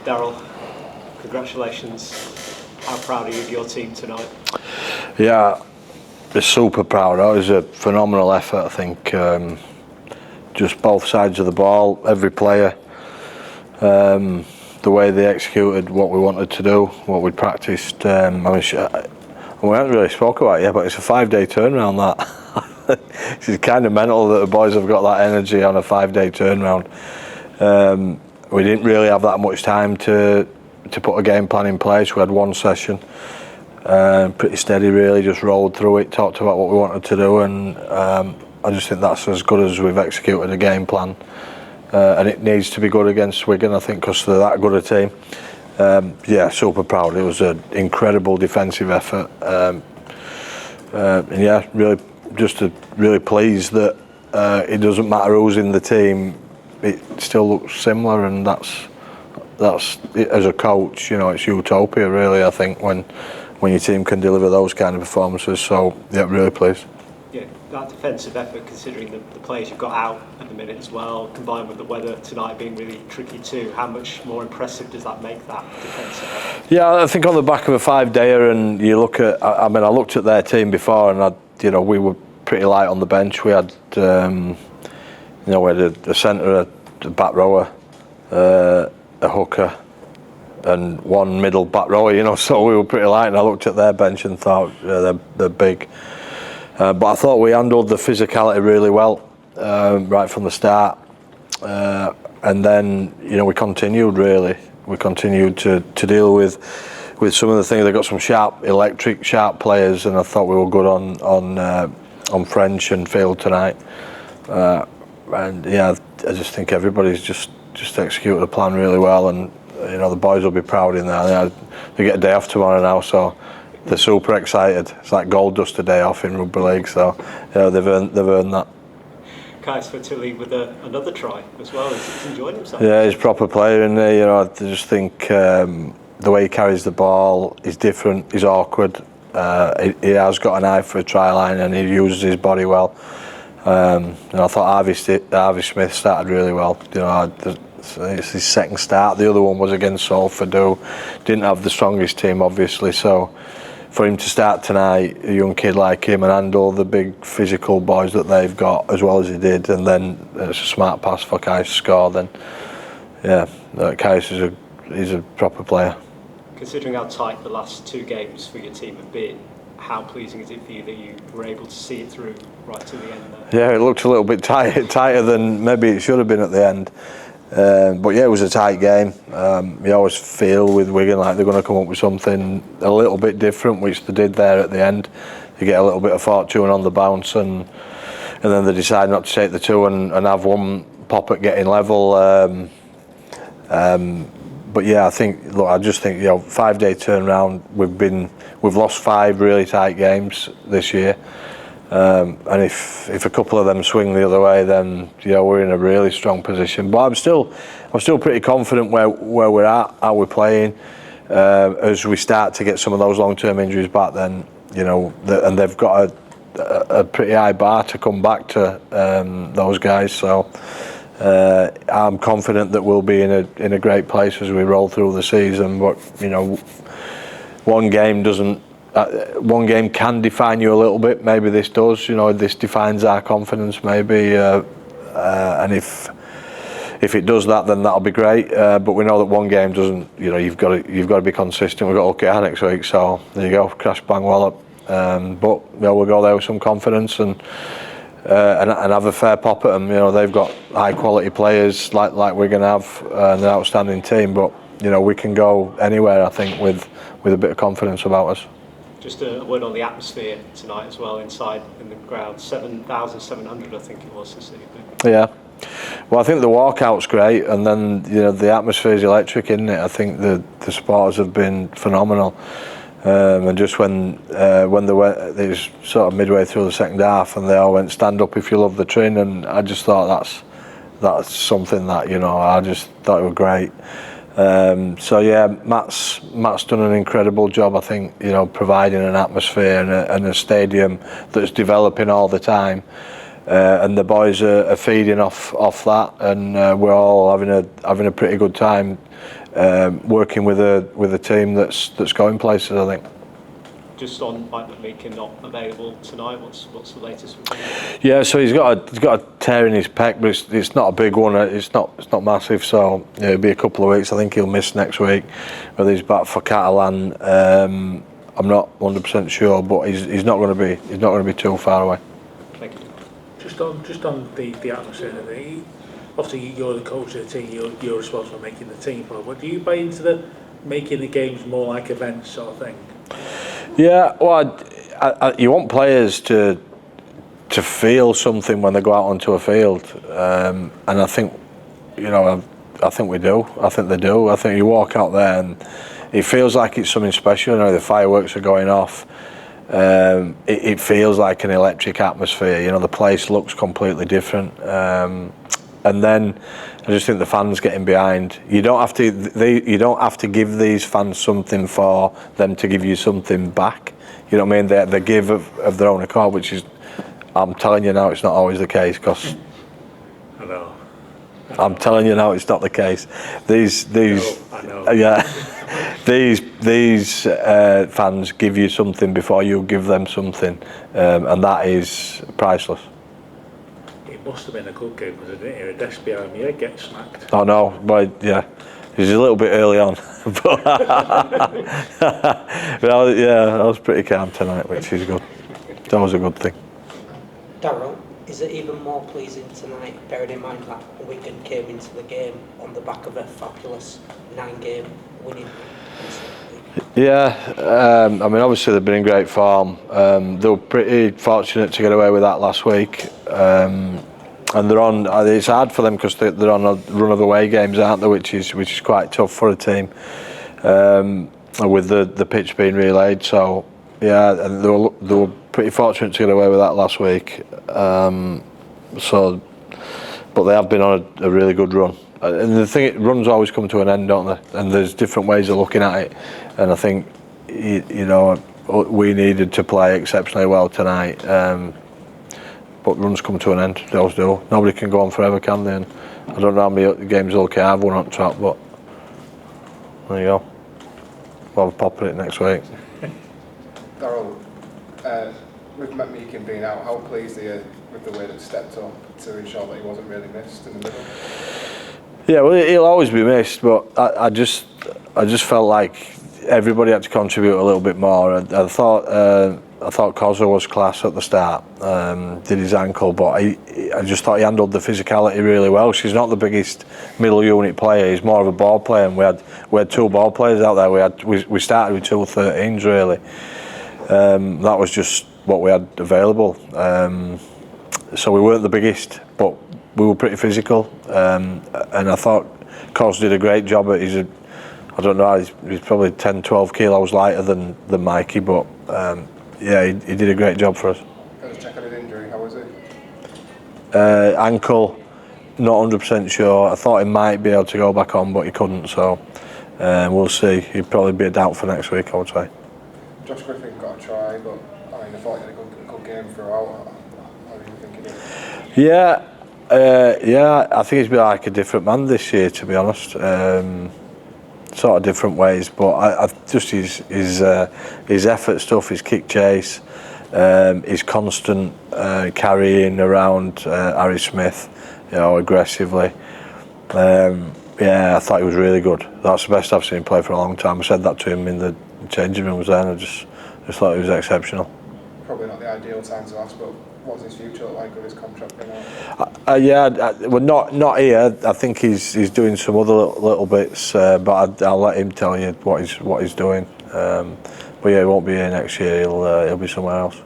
Daryl, congratulations. How proud are you of your team tonight? Yeah, we're super proud. It was a phenomenal effort, I think. Just both sides of the ball, every player, the way they executed what we wanted to do, what we'd practiced. We haven't really spoke about it yet, but it's a 5-day turnaround, that. It's kind of mental that the boys have got that energy on a 5-day turnaround. We didn't really have that much time to put a game plan in place. We had one session, pretty steady really, just rolled through it, talked about what we wanted to do, and I just think that's as good as we've executed a game plan. And it needs to be good against Wigan, I think, because they're that good a team. Yeah, super proud. It was an incredible defensive effort. And yeah, really pleased that it doesn't matter who's in the team, it still looks similar, and that's as a coach, you know, it's utopia really, I think, when your team can deliver those kind of performances. So yeah, really pleased. Yeah, that defensive effort, considering the players you've got out at the minute as well, combined with the weather tonight being really tricky too, how much more impressive does that make that defensive effort? Yeah, I think on the back of a 5-dayer, and you look at, I looked at their team before, and we were pretty light on the bench. We had, we had a centre, a back rower, a hooker, and one middle back rower, so we were pretty light, and I looked at their bench and thought, yeah, they're big. But I thought we handled the physicality really well, right from the start. And then, we continued really. We continued to deal with some of the things. They got some sharp players, and I thought we were good on French and Field tonight. And yeah, I just think everybody's just executed the plan really well, and the boys will be proud in there. They get a day off tomorrow now, so they're super excited. It's like gold dust a day off in rugby league, so yeah, they've earned that. Kaisafoa to lead with another try as well. He's enjoying himself. Yeah, he's a proper player, and I just think the way he carries the ball is different. He's awkward. He has got an eye for a try line, and he uses his body well. And I thought Harvey Smith started really well. It's his second start. The other one was against Salford, who didn't have the strongest team, obviously. So for him to start tonight, a young kid like him, and handle the big physical boys that they've got as well as he did, and then it's a smart pass for Kais to score. Then, yeah, Kais is a proper player. Considering how tight the last 2 games for your team have been, how pleasing is it for you that you were able to see it through right to the end there? Yeah, it looked a little bit tighter than maybe it should have been at the end. But yeah, it was a tight game. You always feel with Wigan like they're going to come up with something a little bit different, which they did there at the end. They get a little bit of fortune on the bounce, and then they decide not to take the 2 and have one pop at getting level. But yeah, I just think 5-day turnaround. We've lost 5 really tight games this year. And if a couple of them swing the other way, then we're in a really strong position. But I'm still pretty confident where we're at, how we're playing. As we start to get some of those long-term injuries back, then and they've got a pretty high bar to come back to those guys. So I'm confident that we'll be in a great place as we roll through the season. But one game can define you a little bit. Maybe this does. This defines our confidence. Maybe, and if it does that, then that'll be great. But we know that one game doesn't. You've got to be consistent. We've got to look at our next week. So there you go. Crash bang wallop. But we'll go there with some confidence and have a fair pop at them. They've got high quality players like we're going to have, and an outstanding team. But we can go anywhere, I think, with a bit of confidence about us. Just a word on the atmosphere tonight as well, inside in the ground. 7,700, I think it was this evening. Yeah. Well, I think the walkout's great, and then the atmosphere's electric, isn't it? I think the supporters have been phenomenal. And just when they went, it was sort of midway through the second half, and they all went, "Stand up if you love the Trin," and I just thought that's something that I just thought it was great. So yeah, Matt's done an incredible job, I think, providing an atmosphere and a stadium that's developing all the time, and the boys are feeding off that, and we're all having a pretty good time. working with a team that's going places, I think. Just on Mika not available tonight, what's the latest with him? Yeah, so he's got a tear in his pec, but it's not a big one. It's not massive. So yeah, it'll be a couple of weeks. I think he'll miss next week, whether he's back for Catalan. I'm not 100% sure, but he's not going to be too far away. Thank you. Just on the atmosphere, obviously you're the coach of the team. You're responsible for making the team. But do you buy into the making the games more like events sort of thing? Yeah, well, you want players to feel something when they go out onto a field, and I think, I think we do. I think they do. I think you walk out there and it feels like it's something special. The fireworks are going off. It feels like an electric atmosphere. The place looks completely different. And then I just think the fans getting behind. You don't have to give these fans something for them to give you something back. You know what I mean? They give of their own accord, which is, I'm telling you now, it's not always the case. Because I know. I'm telling you now, it's not the case. These I know. yeah, these fans give you something before you give them something, and that is priceless. It must have been a good game because I didn't hear a desk behind me get smacked. Oh no, but yeah, it was a little bit early on, but I was pretty calm tonight, which is good. That was a good thing. Darryl, is it even more pleasing tonight, bearing in mind that Wigan came into the game on the back of a fabulous 9-game winning? Yeah, I mean, obviously they've been in great form. They were pretty fortunate to get away with that last week. And they're on. It's hard for them because they're on a run of away games, aren't they? Which is quite tough for a team, with the pitch being relayed. So yeah, and they were pretty fortunate to get away with that last week. But they have been on a really good run. And the thing, runs always come to an end, don't they? And there's different ways of looking at it. And I think we needed to play exceptionally well tonight. But runs come to an end, they always do. Nobody can go on forever, can they? And I don't know how many games OK I've won on track, but there you go. We'll have a pop at it next week. Darryl, with Mika being out, how pleased are you with the way that stepped up to ensure that he wasn't really missed in the middle? Yeah, well, he'll always be missed, but I just felt like everybody had to contribute a little bit more. I thought Kaisafoa was class at the start, did his ankle, but I just thought he handled the physicality really well. She's not the biggest middle unit player, he's more of a ball player, and we had two ball players out there. We started with 2 13s really. That was just what we had available. So we weren't the biggest, but we were pretty physical, and I thought Kos did a great job at I don't know, he's probably 10-12 kilos lighter than Mikey, but yeah, he did a great job for us. Let's check on his injury, how was it? Ankle, not 100% sure. I thought he might be able to go back on, but he couldn't, so we'll see. He'd probably be a doubt for next week, I would say. Josh Griffin got a try, but I thought he had a good game throughout. How do you think he did? Yeah, I think he's been like a different man this year, to be honest. Sort of different ways, but I just his effort stuff, his kick chase, his constant carrying around Harry Smith, aggressively. Yeah, I thought he was really good. That's the best I've seen him play for a long time. I said that to him in the changing rooms there, and I just thought he was exceptional. Probably not the ideal time to ask, but what's his future look like with his contract being out? Well, not here. I think he's doing some other little bits, but I'll let him tell you what he's doing. But yeah, he won't be here next year. He'll be somewhere else.